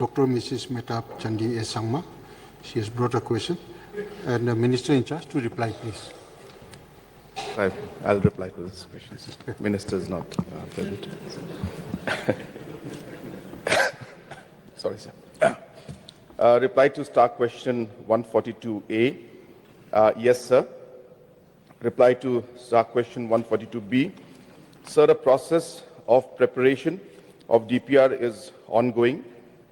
Dr. Mrs. Metap Chandi S. Sangma. She has brought a question. And the Minister in charge to reply, please. I'll reply to this question. Minister is not present. Sorry, sir. Reply to star question 142A. Yes, sir. Reply to star question 142B. Sir, the process of preparation of DPR is ongoing.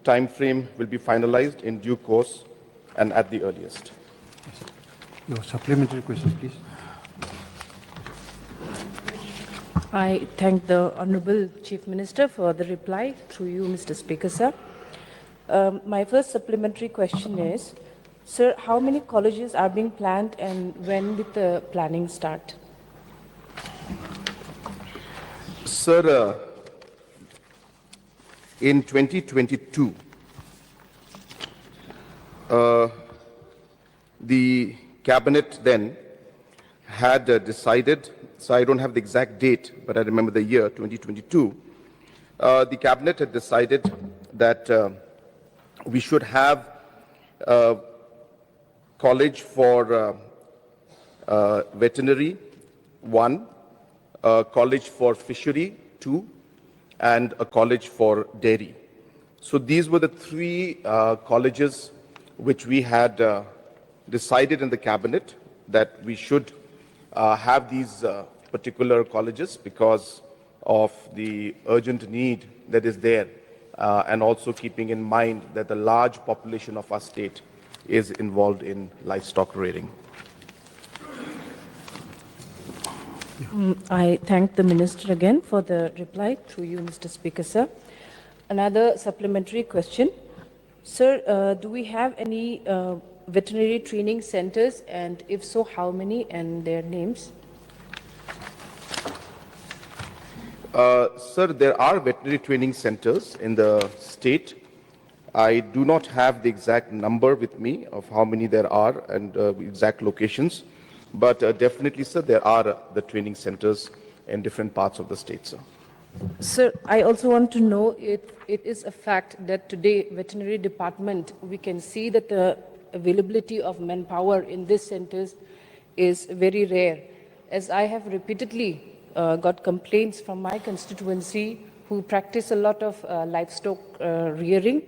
Time frame will be finalized in due course and at the earliest. Your supplementary question, please. I thank the Honourable Chief Minister for the reply through you, Mr. Speaker, sir. My first supplementary question is, sir, how many colleges are being planned and when will the planning start? Sir, in 2022, the Cabinet then had decided, so I don't have the exact date, but I remember the year, 2022, the Cabinet had decided that we should have a college for veterinary, 1, a college for fishery, 2, and a college for dairy. So these were the 3 colleges which we had decided in the Cabinet that we should have these particular colleges because of the urgent need that is there, and also keeping in mind that the large population of our state is involved in livestock rearing. I thank the Minister again for the reply through you, Mr. Speaker, sir. Another supplementary question. Sir, do we have any veterinary training centers, and if so, how many and their names? Sir, there are veterinary training centers in the state. I do not have the exact number with me of how many there are and exact locations, but definitely, sir, there are the training centers in different parts of the state, sir. Sir, I also want to know if it is a fact that today, veterinary department, we can see that the availability of manpower in these centers is very rare. As I have repeatedly got complaints from my constituency who practice a lot of livestock rearing,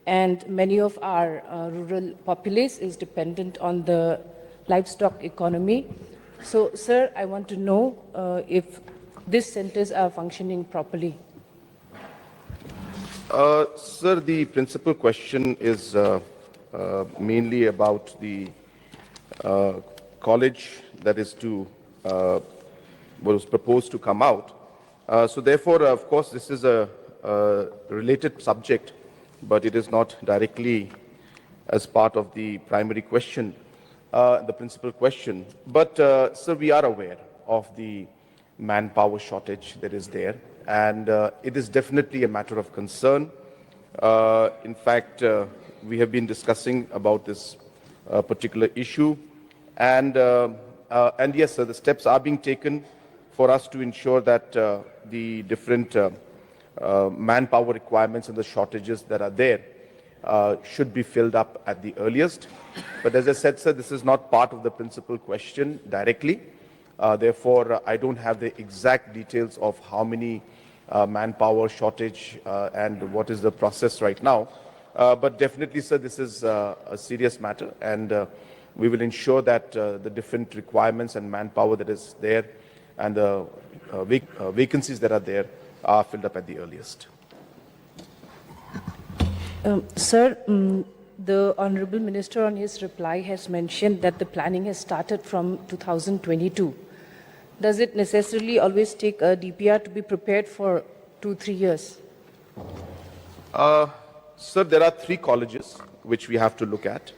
and many of our rural populace is dependent on the livestock economy. So, sir, I want to know if these centers are functioning properly. Sir, the principal question is mainly about the college that is to was proposed to come out. So therefore, of course, this is a related subject, but it is not directly as part of the primary question, the principal question. But, sir, we are aware of the manpower shortage that is there, and it is definitely a matter of concern. In fact, we have been discussing about this particular issue, and yes, sir, the steps are being taken for us to ensure that the different manpower requirements and the shortages that are there should be filled up at the earliest. But as I said, sir, this is not part of the principal question directly. Therefore, I don't have the exact details of how many manpower shortage and what is the process right now. But definitely, sir, this is a serious matter, and we will ensure that the different requirements and manpower that is there and the vacancies that are there are filled up at the earliest. Sir, the Honourable Minister on his reply has mentioned that the planning has started from 2022. Does it necessarily always take a DPR to be prepared for 2-3 years? Sir, there are 3 colleges which we have to look at,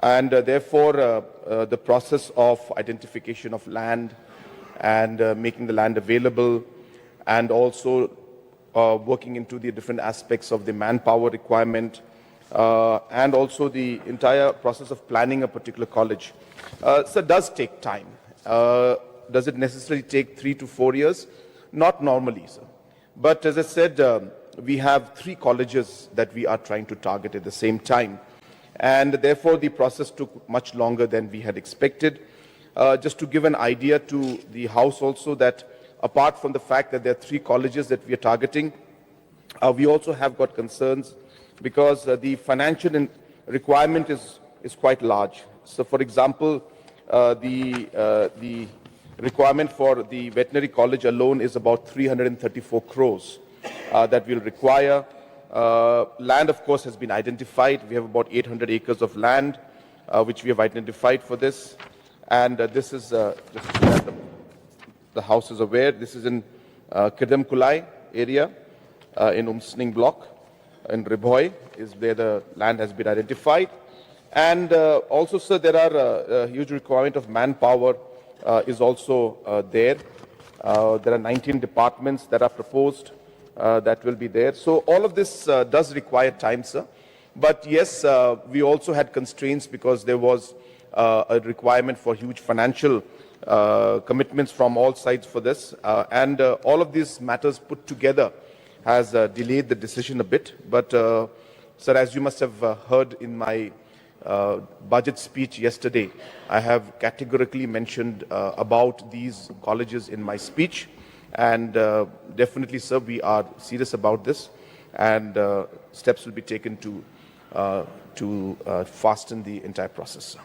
and therefore the process of identification of land and making the land available, and also working into the different aspects of the manpower requirement, and also the entire process of planning a particular college, sir, does take time. Does it necessarily take 3 to 4 years? Not normally, sir. But as I said, we have 3 colleges that we are trying to target at the same time. And therefore, the process took much longer than we had expected. Just to give an idea to the House also that apart from the fact that there are 3 colleges that we are targeting, we also have got concerns because the financial requirement is quite large. So, for example, the requirement for the veterinary college alone is about 334 crores that will require. Land, of course, has been identified. We have about 800 acres of land which we have identified for this. And this is, just so that the House is aware, this is in Kirdamkulai area, in Umsning block, in Ribhoi is where the land has been identified. And also, sir, there are a huge requirement of manpower is also there. There are 19 departments that are proposed that will be there. So all of this does require time, sir. But yes, we also had constraints because there was a requirement for huge financial commitments from all sides for this. And all of these matters put together has delayed the decision a bit. But, sir, as you must have heard in my budget speech yesterday, I have categorically mentioned about these colleges in my speech. And definitely, sir, we are serious about this. And steps will be taken to fasten the entire process, sir.